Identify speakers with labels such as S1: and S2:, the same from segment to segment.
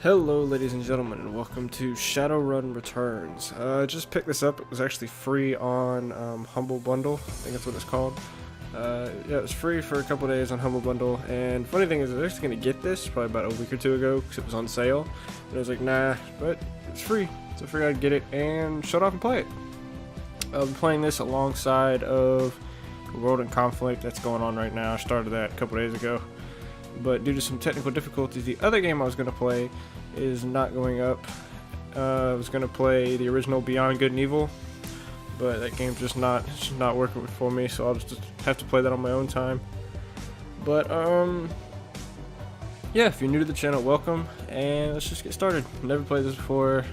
S1: Hello ladies and gentlemen, and welcome to Shadowrun Returns. Just picked this up. It was actually free on Humble Bundle. I think that's what it's called. Yeah, it was free for a couple days on Humble Bundle, and funny thing is I was actually going to get this probably about a week or two ago because it was on sale. And I was like, nah, but it's free, so I figured I'd get it and shut off and play it. I'll be playing this alongside of World in Conflict that's going on right now. I started that a couple days ago, but due to some technical difficulties, the other game I was going to play is not going up. I was going to play the original Beyond Good and Evil, but that game's just not working for me, so I'll just have to play that on my own time. But yeah, if you're new to the channel, welcome, and let's just get started. Never played this before,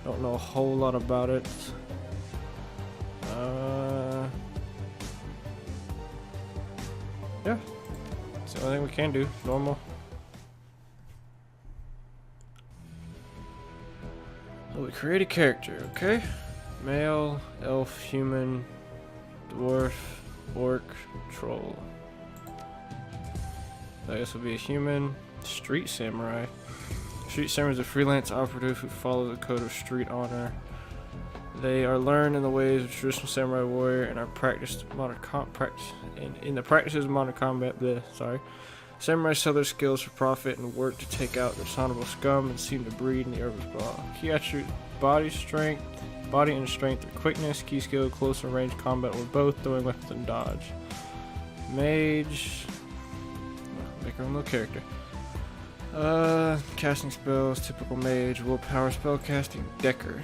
S1: don't know a whole lot about it. Yeah, it's the only thing we can do. Normal. Oh, we create a character, okay? Male, elf, human, dwarf, orc, troll. I guess will be a human. Street samurai. Street samurai is a freelance operative who follows a code of street honor. They are learned in the ways of traditional samurai warrior and are practiced in the practices of modern combat. Samurai sell their skills for profit and work to take out the dishonorable scum and seem to breed in the urban sprawl. Key attributes: body and strength, or quickness. Key skill: close and range combat, or both, throwing weapons and dodge. Mage. Make our own little character. Casting spells: typical mage. Willpower spell casting: Decker.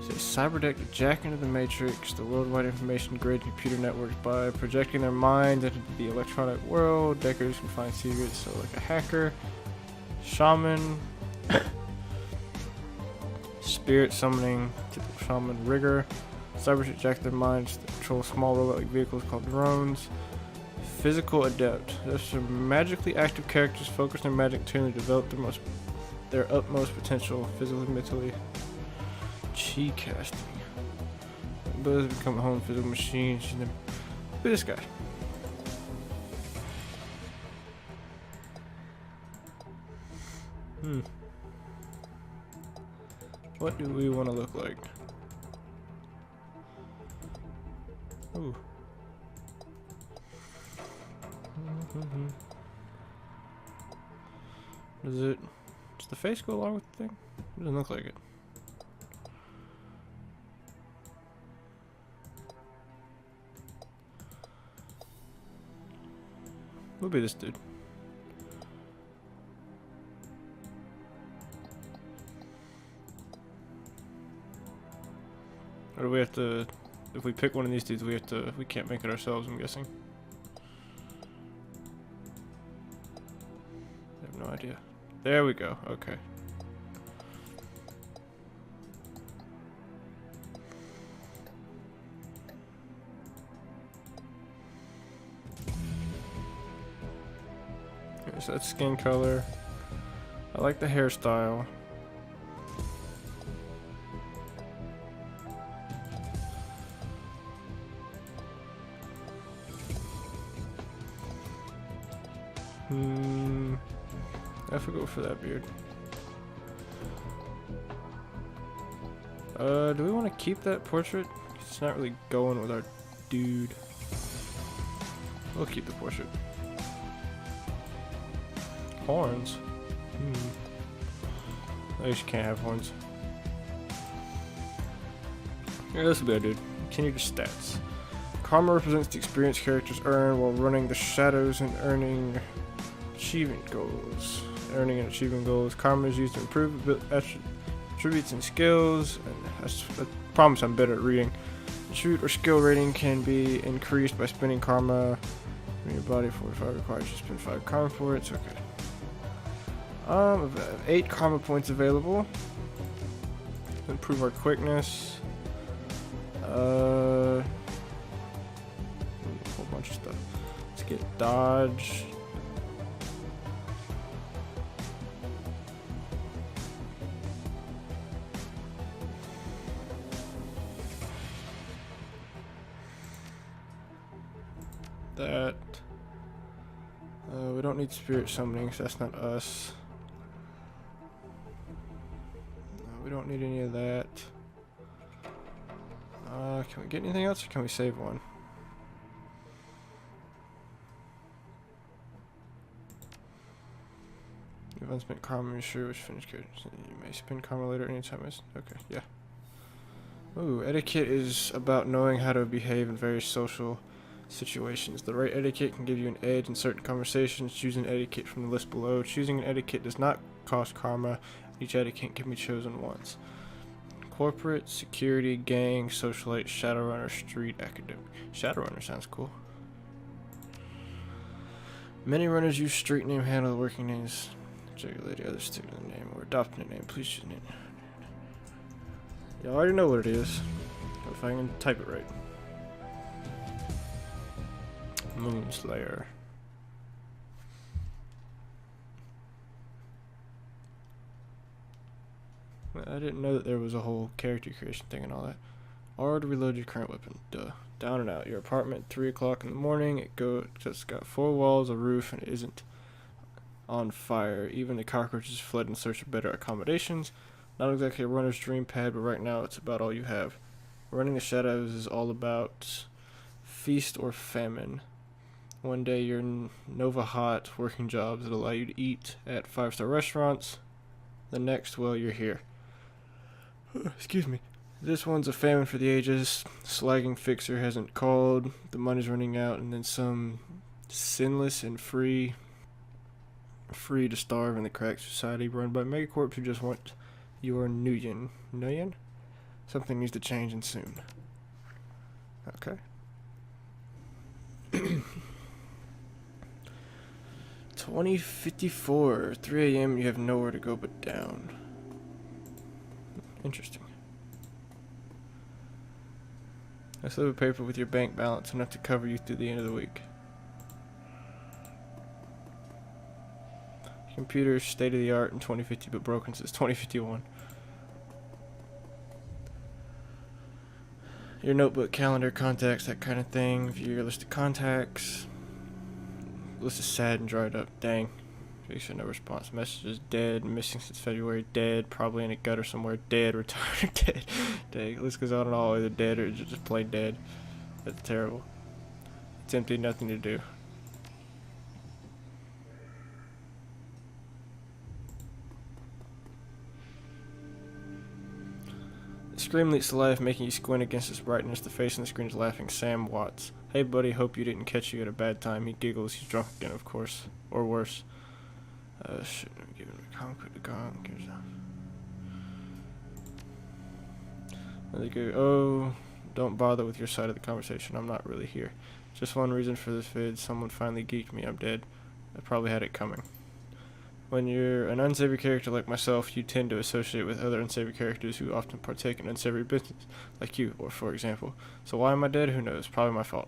S1: Cyberdeck to jack into the Matrix, the worldwide information grid computer networks by projecting their minds into the electronic world. Deckers can find secrets, so like a hacker. Shaman. Spirit summoning, typical shaman. Rigger. Cyberdeck jack their minds to control small robot-like vehicles called drones. Physical adept. Those are magically active characters focused on magic to develop their utmost potential physically, mentally. Chi casting. Abilities become a home physical machine. Who's this guy? What do we want to look like? Ooh. Does the face go along with the thing? It doesn't look like it. We'll be this dude. Or do we have to, if we pick one of these dudes, we can't make it ourselves, I'm guessing. I have no idea. There we go, okay. So that's skin color. I like the hairstyle. I have to go for that beard. Do we want to keep that portrait? It's not really going with our dude. We'll keep the portrait. Horns? I guess you can't have horns. Yeah, this will be our dude. Continue to stats. Karma represents the experience characters earn while running the shadows and earning achievement goals. Earning and achieving goals. Karma is used to improve attributes and skills. And I promise I'm better at reading. Attribute or skill rating can be increased by spending karma. When your body 45 requires you to spend 5 karma for it. It's okay. 8 karma points available. Improve our quickness. A whole bunch of stuff. Let's get dodge. That. We don't need spirit summoning, so that's not us. we don't need any of that. Can we get anything else, or can we save one? You've unspent karma, you're sure which finished code. You may spend karma later anytime. Okay, yeah. Ooh, etiquette is about knowing how to behave in various social situations. The right etiquette can give you an edge in certain conversations. Choose an etiquette from the list below. Choosing an etiquette does not cost karma. Each etiquette can be chosen once. Corporate, security, gang, socialite, Shadowrunner, street, academic. Shadowrunner sounds cool. Many runners use street name handle the working names. Regulate the other student name or adopting a name. Please choose a name. Y'all already know what it is. If I can type it right. Moonslayer. I didn't know that there was a whole character creation thing and all that. R to reload your current weapon. Duh. Down and out. Your apartment at 3 o'clock in the morning. It's got 4 walls, a roof, and it isn't on fire. Even the cockroaches fled in search of better accommodations. Not exactly a runner's dream pad, but right now it's about all you have. Running the shadows is all about feast or famine. One day you're in Nova Hot, working jobs that allow you to eat at 5-star restaurants. The next, well, you're here. Excuse me. This one's a famine for the ages. Slagging fixer hasn't called. The money's running out, and then some sinless and free to starve in the crack society run by megacorps who just want your Nuyen. Nuyen? Something needs to change and soon. Okay. 20:54, 3 a.m. You have nowhere to go but down. Interesting. A slip of paper with your bank balance enough to cover you through the end of the week. Computer state of the art in 2050 but broken since 2051. Your notebook, calendar, contacts, that kind of thing. View your list of contacts. List is sad and dried up. Dang. Fixer, no response. Messages dead. Missing since February. Dead. Probably in a gutter somewhere. Dead. Retired. Dead. Dang. List goes on and all. Either dead or just plain dead. That's terrible. It's empty. Nothing to do. The scream leads to life, making you squint against its brightness. The face on the screen is laughing. Sam Watts. Hey buddy, hope you didn't catch you at a bad time. He giggles. He's drunk again, of course. Or worse. Shouldn't have given him a comic book to gone. They go, oh, don't bother with your side of the conversation. I'm not really here. Just one reason for this vid. Someone finally geeked me. I'm dead. I probably had it coming. When you're an unsavory character like myself, you tend to associate with other unsavory characters who often partake in unsavory business, like you, or for example. So why am I dead? Who knows? Probably my fault.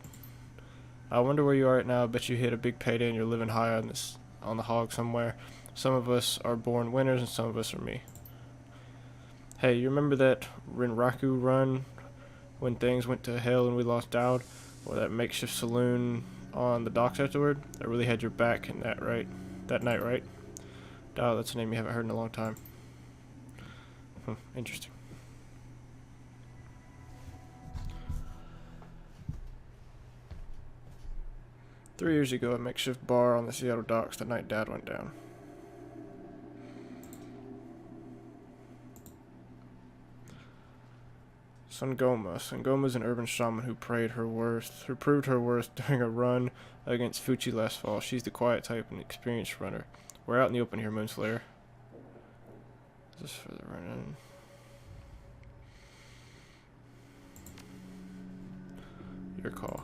S1: I wonder where you are right now. I bet you hit a big payday and you're living high on the hog somewhere. Some of us are born winners and some of us are me. Hey, you remember that Rinraku run when things went to hell and we lost Dowd? Or that makeshift saloon on the docks afterward? I really had your back in that, right? That night, right? Oh, that's a name you haven't heard in a long time. Interesting. Three years ago, a makeshift bar on the Seattle docks the night Dad went down. Sangoma. Sangoma's an urban shaman who proved her worth during a run against Fuchi last fall. She's the quiet type and experienced runner. We're out in the open here, Moonslayer. Is this for the run-in? Your call.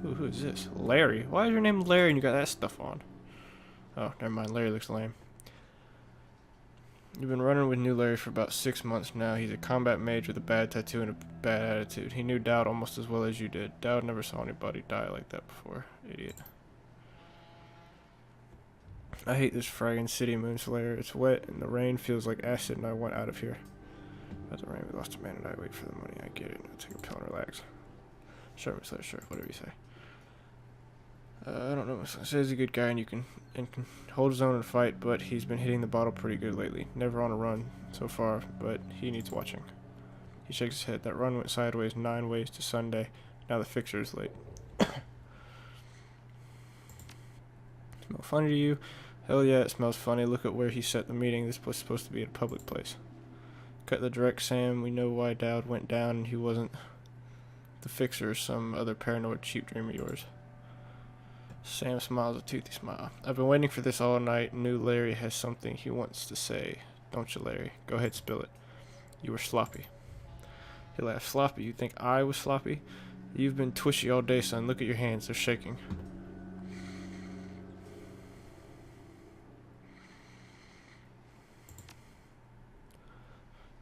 S1: Ooh, who is this? Larry. Why is your name Larry and you got that stuff on? Oh, never mind. Larry looks lame. You've been running with New Larry for about 6 months now. He's a combat mage with a bad tattoo and a bad attitude. He knew Dowd almost as well as you did. Dowd never saw anybody die like that before. Idiot. I hate this fragging city, Moonslayer. It's wet and the rain feels like acid and I want out of here. About the rain, we lost a man and I wait for the money. I get it. I'll take a pill and relax. Sure, Moonslayer, sure. Whatever you say. I don't know. Says he's a good guy and can hold his own in a fight, but he's been hitting the bottle pretty good lately. Never on a run so far, but he needs watching. He shakes his head. That run went sideways 9 ways to Sunday. Now the fixer is late. Smell funny to you? Hell yeah, it smells funny. Look at where he set the meeting. This place is supposed to be a public place. Cut the direct, Sam. We know why Dowd went down and he wasn't the fixer or some other paranoid cheap dream of yours. Sam smiles a toothy smile. I've been waiting for this all night. Knew Larry has something he wants to say. Don't you, Larry? Go ahead, spill it. You were sloppy. He laughed. Sloppy? You think I was sloppy? You've been twitchy all day, son. Look at your hands. They're shaking.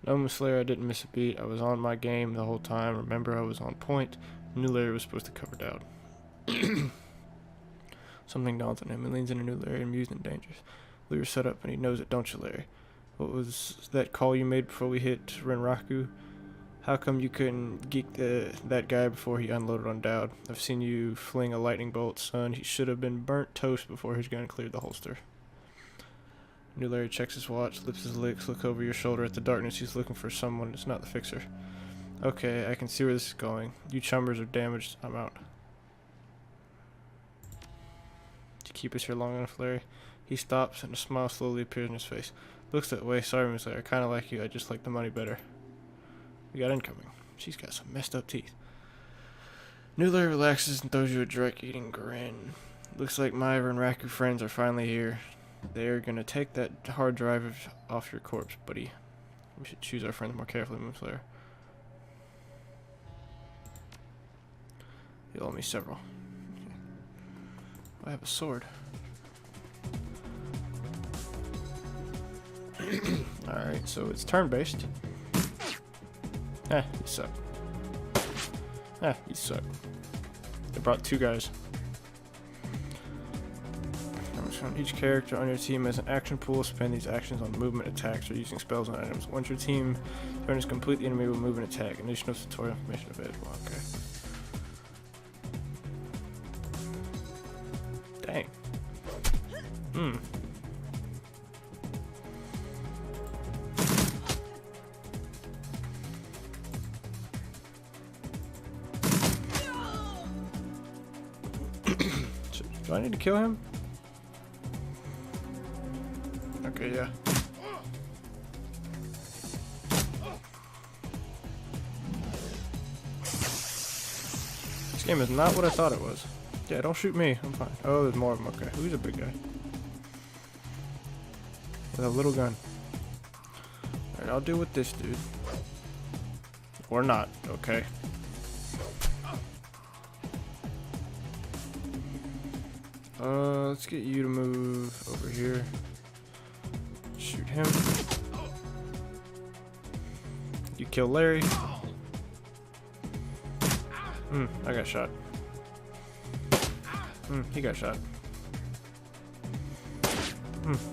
S1: No, Miss Larry, I didn't miss a beat. I was on my game the whole time. Remember, I was on point. Knew Larry was supposed to cover Dowd. Something dawns on him. He leans in and knew Larry, amused and dangerous. We were set up, and he knows it, don't you, Larry? What was that call you made before we hit Renraku? How come you couldn't geek that guy before he unloaded on Dowd? I've seen you fling a lightning bolt, son. He should have been burnt toast before his gun cleared the holster. New Larry checks his watch, lips his lips, look over your shoulder at the darkness. He's looking for someone. It's not the fixer. Okay, I can see where this is going. You chummers are damaged. I'm out. Did you keep us here long enough, Larry? He stops and a smile slowly appears on his face. Looks that way. Sorry, Miss Larry. I kind of like you. I just like the money better. We got incoming. She's got some messed up teeth. New Larry relaxes and throws you a direct eating grin. Looks like my Renraku friends are finally here. They're gonna take that hard drive off your corpse, buddy. We should choose our friends more carefully, Miss Larry. You owe me several. I have a sword. Alright, so it's turn-based. You suck. You suck. They brought 2 guys. Each character on your team has an action pool. Spend these actions on movement, attacks, or using spells on items. Once your team turn is complete, the enemy will move and attack. Additional tutorial information available. Okay. Dang. Do I need to kill him? Okay, yeah. This game is not what I thought it was. Yeah, don't shoot me. I'm fine. Oh, there's more of them. Okay. Who's a big guy? With a little gun. Alright, I'll deal with this dude. Or not. Okay. Let's get you to move over here. Shoot him. You kill Larry. I got shot. He got shot.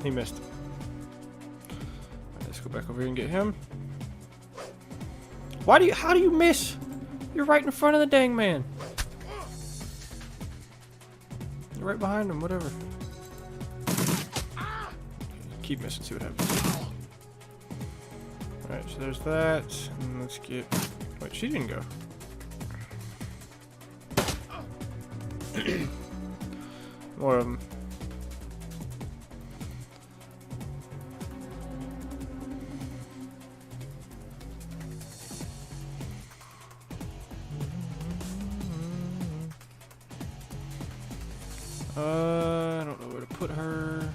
S1: He missed. Right, let's go back over here and get him. How do you miss? You're right in front of the dang man. You're right behind him, whatever. Keep missing, see what happens. Alright, so there's that. And let's get... Wait, she didn't go. More of them. I don't know where to put her.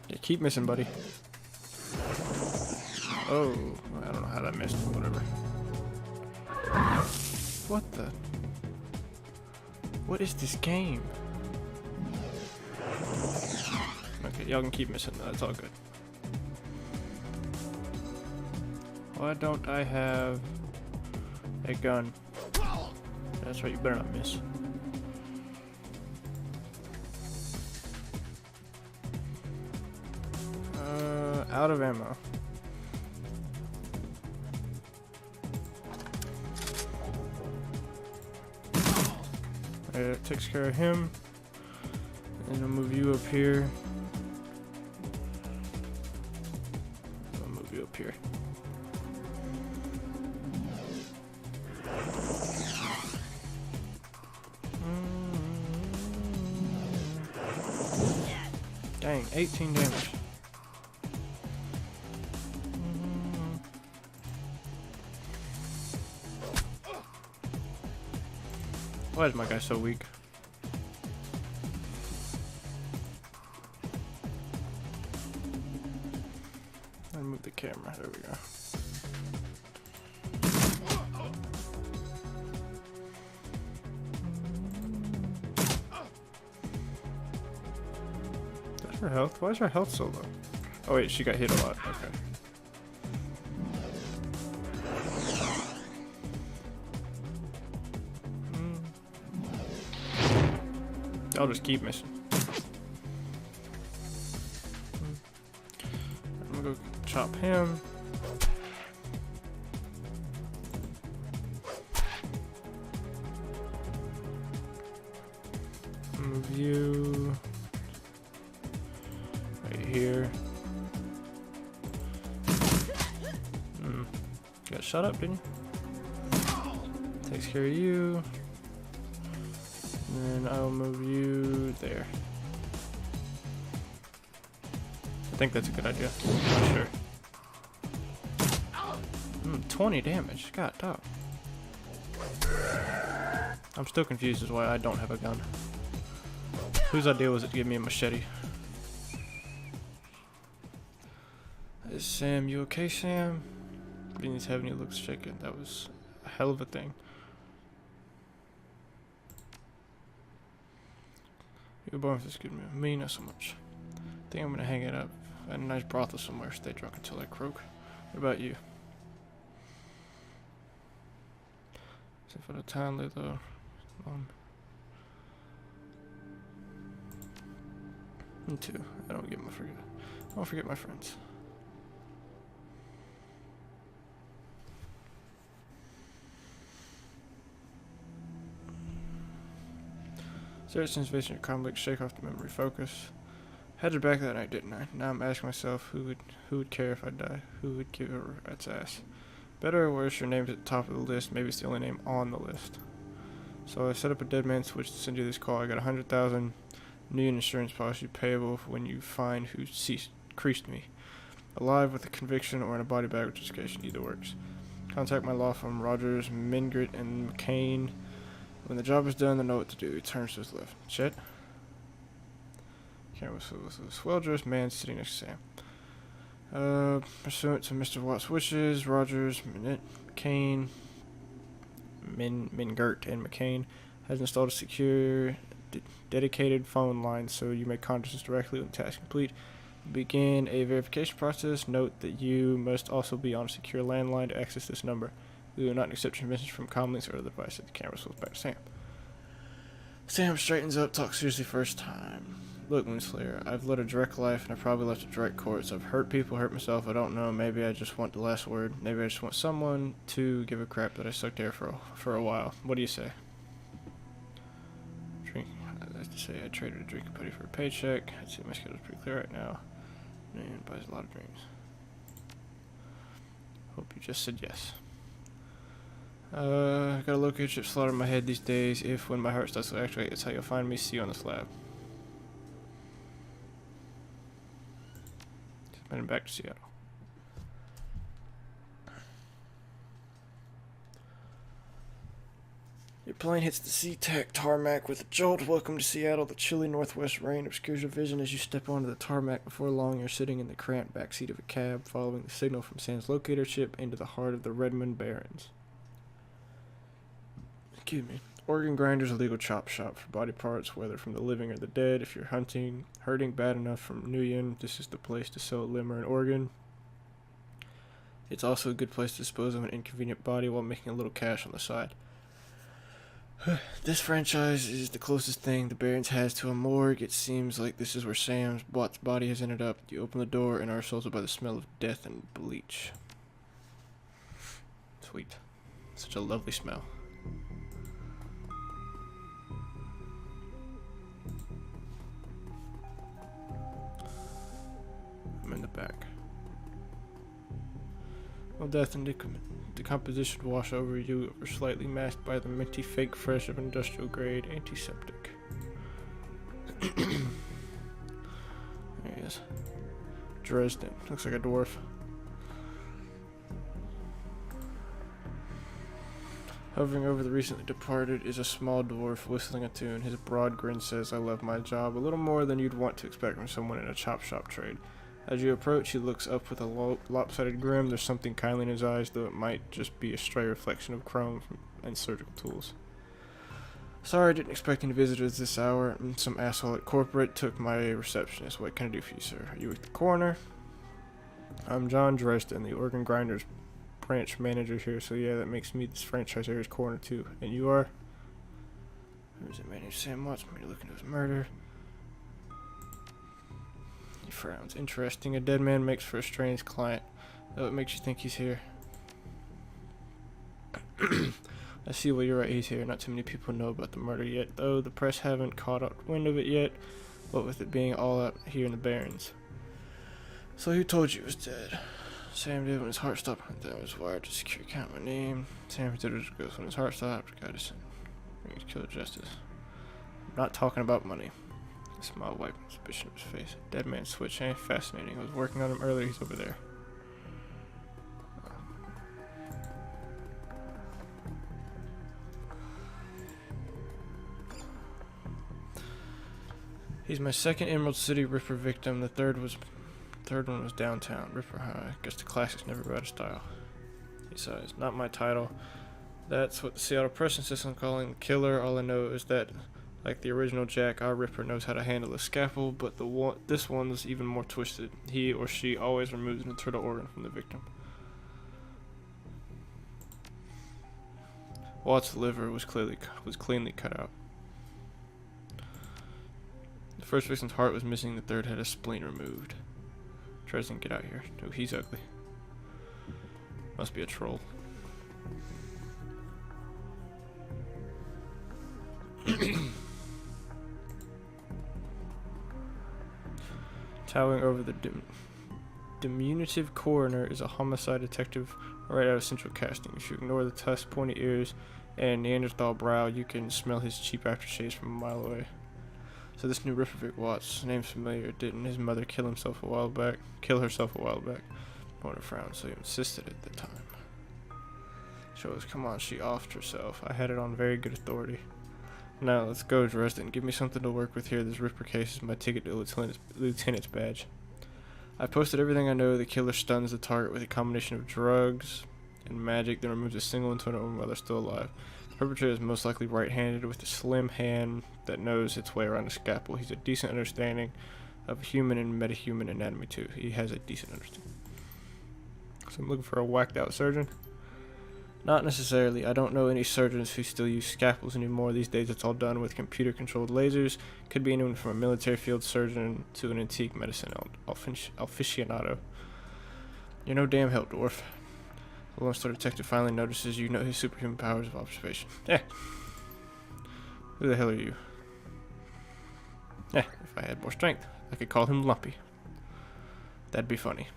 S1: Yeah, keep missing, buddy. Oh, I don't know how that missed, whatever. What the? What is this game? Okay, y'all can keep missing. That's all good. Why don't I have a gun? That's right, you better not miss. out of ammo. That takes care of him. And I'll move you up here. I'll move you up here. Dang, 18 damage. Why is my guy so weak? I'll move the camera. There we go. That's her health. Why is her health so low? Oh wait, she got hit a lot. Okay. I'll just keep missing. I'm gonna go chop him. Move you right here. Got shot up, didn't you? Takes care of you. And then I'll move you there. I think that's a good idea. Not sure. 20 damage. God, dog. I'm still confused as why I don't have a gun. Whose idea was it to give me a machete? Is Sam, you okay, Sam? Beanie's having you looks shaken. That was a hell of a thing. You're born with this good man. Me, not so much. I think I'm gonna hang it up. Find a nice brothel somewhere. Stay drunk until I croak. What about you? Except for the time, though. Me too. I don't forget my friends. Search sensation of conflict, shake off the memory, focus. Had your back that night, didn't I? Now I'm asking myself, who would care if I die? Who would give a rat's ass? Better or worse, your name's at the top of the list. Maybe it's the only name on the list. So I set up a dead man switch to send you this call. I got 100,000 new insurance policy payable when you find who creased me. Alive with a conviction or in a body bag registration, either works. Contact my law firm, Rogers, Mingert, and McCain. When the job is done, they know what to do. He turns to his left. Chet? Camera with this well-dressed man sitting next to Sam. Pursuant to Mr. Watt's wishes, Rogers, McCain, Mingert, and McCain has installed a secure, dedicated phone line so you may contact us directly when the task is complete. Begin a verification process. Note that you must also be on a secure landline to access this number. We will not accept transmissions from comlinks or other devices. The camera swoops back to Sam. Sam straightens up, talks seriously first time. Look, Moonslayer, I've led a direct life and I've probably left a direct course. I've hurt people, hurt myself, I don't know. Maybe I just want the last word. Maybe I just want someone to give a crap that I sucked air for a while. What do you say? Drink. I have to say I traded a drinking buddy for a paycheck. I'd say my schedule's pretty clear right now. Man, buys a lot of dreams. Hope you just said yes. Got a locator chip slotted in my head these days. If when my heart starts to actuate, it's how you'll find me. See you on the slab. Heading back to Seattle. Your plane hits the SeaTac tarmac with a jolt. Welcome to Seattle. The chilly northwest rain obscures your vision as you step onto the tarmac. Before long, you're sitting in the cramped backseat of a cab, following the signal from Sam's locator chip into the heart of the Redmond Barrens. Excuse me. Organ Grinder's a legal chop shop for body parts, whether from the living or the dead. If you're hurting bad enough from Nguyen, this is the place to sell a limb or an organ. It's also a good place to dispose of an inconvenient body while making a little cash on the side. This franchise is the closest thing the Barrens has to a morgue. It seems like this is where Sam Watt's body has ended up. You open the door and are assaulted by the smell of death and bleach. Sweet. Such a lovely smell. I'm in the back. Well, death and decomposition wash over you, or slightly masked by the minty fake fresh of industrial grade antiseptic. There he is. Dresden. Looks like a dwarf. Hovering over the recently departed is a small dwarf whistling a tune. His broad grin says, "I love my job," a little more than you'd want to expect from someone in a chop shop trade. As you approach, he looks up with a lopsided grin. There's something kindly in his eyes, though it might just be a stray reflection of chrome and surgical tools. "Sorry, I didn't expect any visitors this hour. Some asshole at corporate took my receptionist. What can I do for you, sir? Are you at the coroner?" "I'm John Dresden, the organ grinders branch manager here, so yeah, that makes me this franchise area's coroner too. And you are?" "There's a man named Sam Watts. I'm here looking into his murder." He frowns. "Interesting. A dead man makes for a strange client. What makes you think he's here?" "I see. Well, you're right. He's here. Not too many people know about the murder yet, though. The press haven't caught up wind of it yet. What with it being all out here in the Barrens." "So who told you he was dead?" "Sam did when his heart stopped. That was wired to secure account my name. Sam did it when his heart stopped. Got his killer justice. I'm not talking about money." A smile wiped suspicion of his face. "Dead man's switch, eh? Fascinating. I was working on him earlier. He's over there." "He's my second Emerald City Ripper victim. The third one was downtown. Ripper High. Guess the classics never go out of style." He sighs. "Not my title. That's what the Seattle Press insists on calling the killer. All I know is that, like the original Jack, our Ripper knows how to handle a scalpel, but this one's even more twisted. He or she always removes an internal organ from the victim." Watt's liver was cleanly cut out. The first victim's heart was missing. The third had a spleen removed. Dresden, get out here. Oh, he's ugly. Must be a troll. Towering over the diminutive coroner is a homicide detective right out of Central Casting. If you ignore the tusk, pointy ears, and Neanderthal brow, you can smell his cheap aftershaves from a mile away. "So this new Rippervic Watts, name's familiar. Didn't his mother kill herself a while back? Porter frowned. "So you insisted at the time." Shows, "Come on, she offed herself. I had it on very good authority." "Now let's go, Dresden. Give me something to work with here. This Ripper case is my ticket to lieutenant's badge. I posted everything I know. The killer stuns the target with a combination of drugs and magic, then removes a single internal organ while they're still alive. The perpetrator is most likely right-handed with a slim hand that knows its way around a scalpel. He's a decent understanding of human and metahuman anatomy too. He has a decent understanding." "So I'm looking for a whacked-out surgeon?" "Not necessarily. I don't know any surgeons who still use scalpels anymore. These days it's all done with computer-controlled lasers. Could be anyone from a military field surgeon to an antique medicine aficionado." "You're no damn help, dwarf." The Lone Star detective finally notices you know his superhuman powers of observation. Who the hell are you?" If I had more strength, I could call him Lumpy. That'd be funny.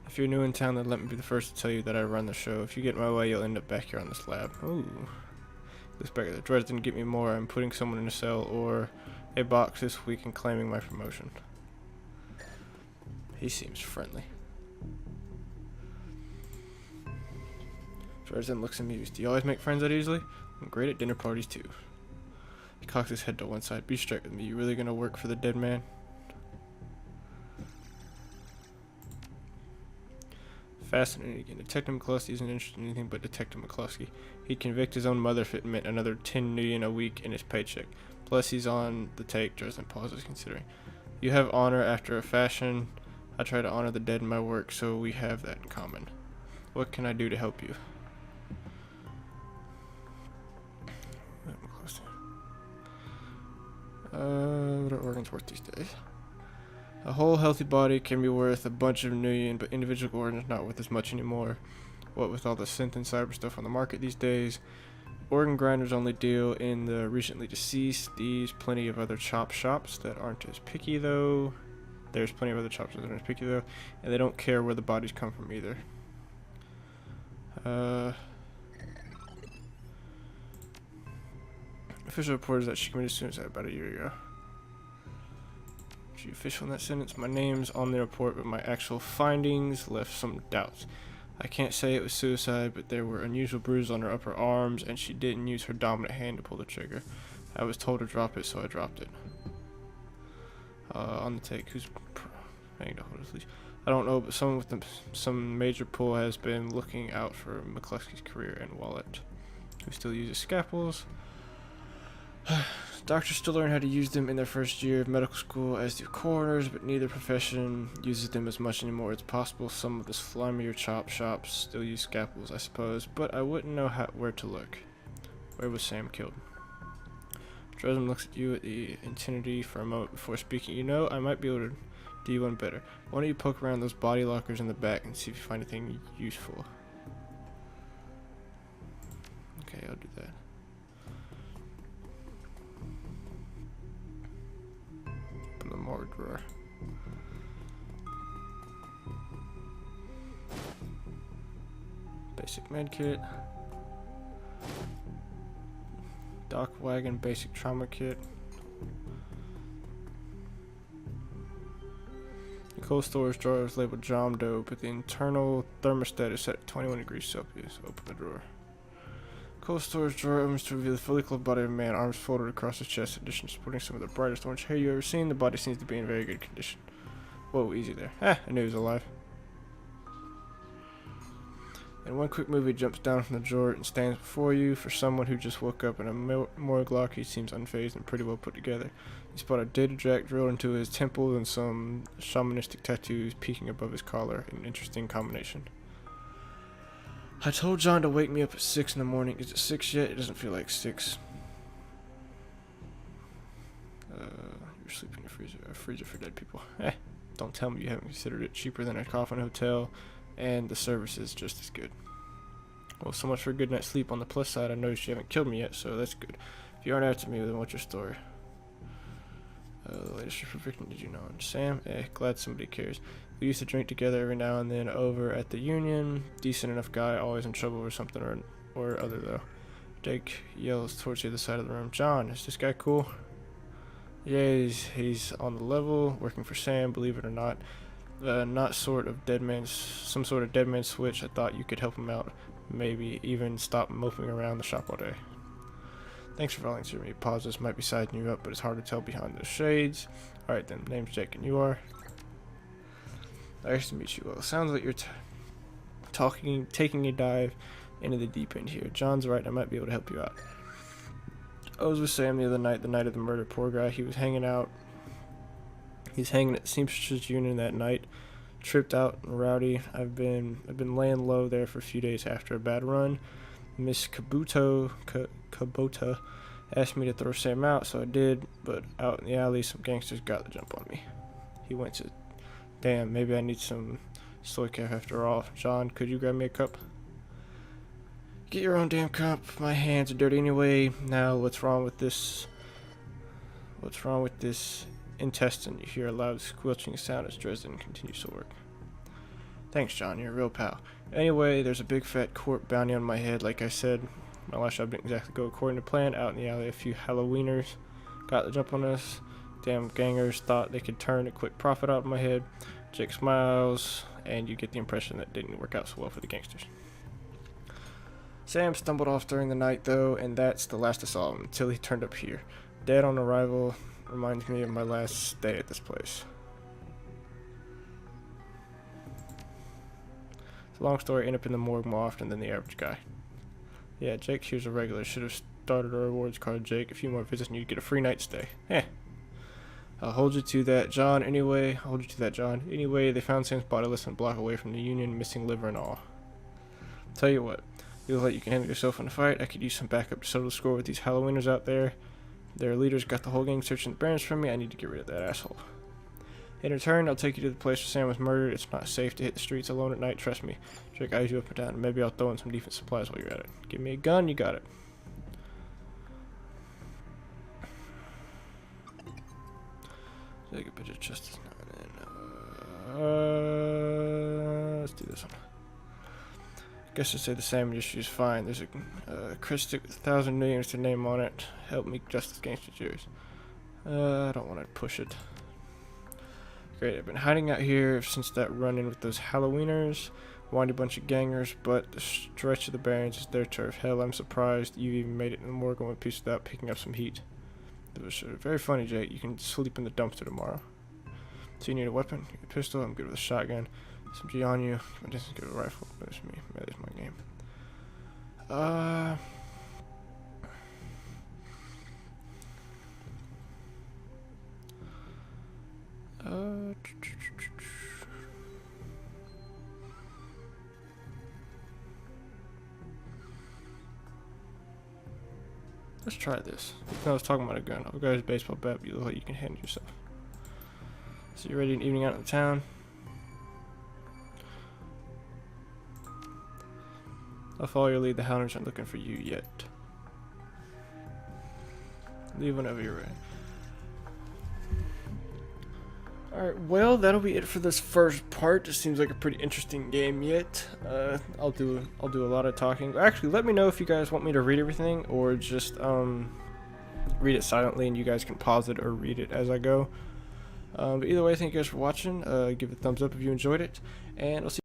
S1: "If you're new in town, then let me be the first to tell you that I run the show. If you get my way, you'll end up back here on this lab." "Ooh." Looks back at the Dresden, "Get me more. I'm putting someone in a cell or a box this week and claiming my promotion." He seems friendly. Dresden looks amused. "Do you always make friends that easily?" "I'm great at dinner parties too." He cocks his head to one side. "Be straight with me. You really gonna work for the dead man?" Fascinating again. Detective McCluskey isn't interested in anything but Detective McCluskey. He'd convict his own mother if it meant another $10 million a week in his paycheck. Plus, he's on the take. Dresden pauses, considering. "You have honor after a fashion. I try to honor the dead in my work, so we have that in common. What can I do to help you?" What are organs worth these days? A whole healthy body can be worth a bunch of million, but individual organs not worth as much anymore. What with all the synth and cyber stuff on the market these days, organ grinders only deal in the recently deceased. These plenty of other chop shops that aren't as picky though. There's plenty of other chop shops that aren't as picky though, and they don't care where the bodies come from either. Official report is that she committed suicide about a year ago. She official in that sentence. My name's on the report, but my actual findings left some doubts. I can't say it was suicide, but there were unusual bruises on her upper arms, and she didn't use her dominant hand to pull the trigger. I was told to drop it, so I dropped it. On the take, who's paying to hold his leash? I don't know, but someone with some major pull has been looking out for McCluskey's career and wallet. Who still uses scalpels? Doctors still learn how to use them in their first year of medical school, as do coroners, but neither profession uses them as much anymore. It's possible some of the slimier chop shops still use scalpels, I suppose, but I wouldn't know where to look. Where was Sam killed? Dresden looks at you at the intensity for a moment before speaking. You know, I might be able to do you one better. Why don't you poke around those body lockers in the back and see if you find anything useful? Okay, I'll do that. Open the morgue drawer. Basic med kit. Dock wagon basic trauma kit. The cold storage drawer is labeled Jom Doe, but the internal thermostat is set at 21 degrees Celsius. Open the drawer. Cold storage drawer opens to reveal the fully clothed body of a man, arms folded across his chest, in addition to sporting some of the brightest orange hair you ever seen. The body seems to be in very good condition. Whoa, easy there. I knew he was alive. In one quick move, he jumps down from the drawer and stands before you. For someone who just woke up in a morgue lock, he seems unfazed and pretty well put together. You spot a data jack drilled into his temple and some shamanistic tattoos peeking above his collar. An interesting combination. I told John to wake me up at 6 in the morning. Is it 6 yet? It doesn't feel like 6. You're sleeping in a freezer for dead people. Don't tell me you haven't considered it. Cheaper than a coffin hotel, and the service is just as good. Well, so much for a good night's sleep. On the plus side, I noticed you haven't killed me yet, so that's good. If you aren't after me, then what's your story? The latest victim, did you know? Sam? Glad somebody cares. We used to drink together every now and then over at the Union. Decent enough guy, always in trouble or something or other though. Jake yells towards the other side of the room. John, is this guy cool? Yeah, he's on the level, working for Sam, believe it or not. Not sort of some sort of dead man switch. I thought you could help him out. Maybe even stop moping around the shop all day. Thanks for volunteering me. Pauses might be sizing you up, but it's hard to tell behind those shades. Alright then, name's Jake and you are? Nice to meet you. Well, it sounds like you're taking a dive into the deep end here. John's right, I might be able to help you out. I was with Sam the night of the murder. Poor guy, he was hanging out. He's hanging at Seamstress Union that night. Tripped out and rowdy. I've been laying low there for a few days after a bad run. Miss Kubota asked me to throw Sam out, so I did, but out in the alley, some gangsters got the jump on me. He went to, damn, maybe I need some soy calf after all. John, could you grab me a cup? Get your own damn cup. My hands are dirty anyway. Now, what's wrong with this? What's wrong with this intestine? You hear a loud squelching sound as Dresden continues to work. Thanks, John. You're a real pal. Anyway, there's a big fat court bounty on my head. Like I said, my last job didn't exactly go according to plan. Out in the alley, a few Halloweeners got the jump on us. Damn gangers thought they could turn a quick profit out of my head. Jake smiles, and you get the impression that didn't work out so well for the gangsters. Sam stumbled off during the night, though, and that's the last I saw him until he turned up here. Dead on arrival. Reminds me of my last stay at this place. It's a long story. End up in the morgue more often than the average guy. Yeah, Jake here's a regular. Should have started a rewards card, Jake. A few more visits and you'd get a free night stay. I'll hold you to that, John. Anyway, they found Sam's body less than a block away from the Union, missing liver and all. Tell you what, you look like you can handle yourself in a fight. I could use some backup to settle the score with these Halloweeners out there. Their leaders got the whole gang searching the barrens for me. I need to get rid of that asshole. In return, I'll take you to the place where Sam was murdered. It's not safe to hit the streets alone at night, trust me. Drake eyes you up and down, and maybe I'll throw in some defense supplies while you're at it. Give me a gun, you got it. Take a picture of Justice. Let's do this one. I guess just say the Sam just use fine. There's a Christic with 1,000 names to name on it. Help me, Justice Gangster Jews. I don't want to push it. Great, I've been hiding out here since that run-in with those Halloweeners. Windy bunch of gangers, but the stretch of the barrens is their turf. Hell, I'm surprised you even made it in the morgue in one piece without picking up some heat. It was very funny, Jake. You can sleep in the dumpster tomorrow. So you need a weapon? A pistol? I'm good with a shotgun. Some G on you. I just get a rifle. That's me. That's my game. Let's try this. I was talking about a gun. I've got his baseball bat, but you look like you can handle yourself. So you ready an evening out in the town? I'll follow your lead. The Hounders aren't looking for you yet. Leave whenever you're ready. Alright, well, that'll be it for this first part. It seems like a pretty interesting game yet. I'll do a lot of talking. Actually, let me know if you guys want me to read everything or just read it silently and you guys can pause it or read it as I go. But either way, thank you guys for watching. Give it a thumbs up if you enjoyed it, and I'll see you